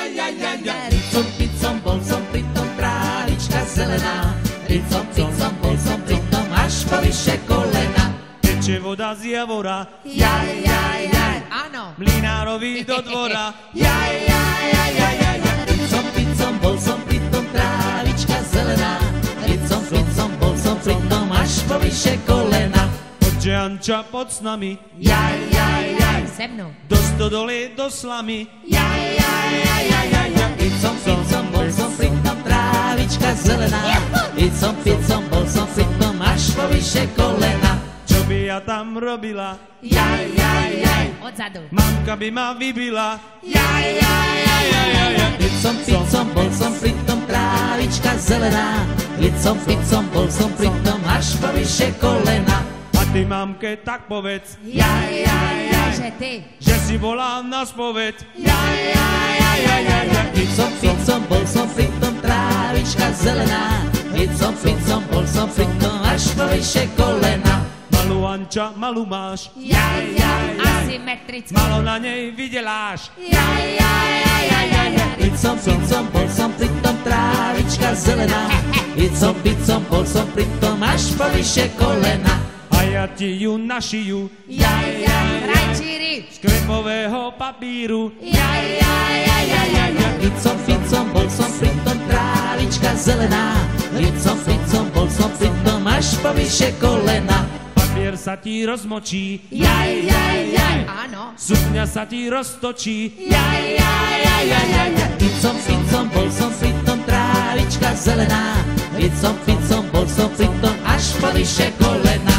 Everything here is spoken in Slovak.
Ricom, picom, bol som pritom trávička zelená. Ricom, picom, bol som pritom až po vyše kolena. Teče voda z javora, áno. mlynárovi do dvora. Ricom, picom, bol som pritom trávička zelená. Ricom, picom, bol som pritom až po vyše kolena. Poďže Anča pod s nami, Se mnou. do stodoly, do slamy. Ricom, picom, bol som pritom trávička zelená. Ricom, picom, bol som pritom až po vyše kolena. Čo by ja tam robila? Odzadu. Mamka by ma vybila. Ricom, picom, bol som pritom trávička zelená. Ricom, picom, bol som pritom až po vyše kolena. A ty mamke tak povedz, Že ty. že si bola na spoveď. Ricom, picom, bol som pritom trávička zelená. Ricom, picom, bol som pritom až po vyše kolena. Malú Anča, malú máš, Asymetricky. malo na nej vydeláš. Ricom, picom, bol som pritom trávička zelená. Ricom, picom, bol som pritom až po vyše kolena. A ja ti ju našiju Rajčíri. z krepového papíru. Ricom, picom, bol som pritom trávička zelená. Ricom, picom, bol som pritom až po vyše kolena. Papier sa ti rozmočí, Áno. sukňa sa ti roztočí. Ricom, picom, bol som pritom trávička zelená. Ricom, picom, bol som pritom až po vyše kolena.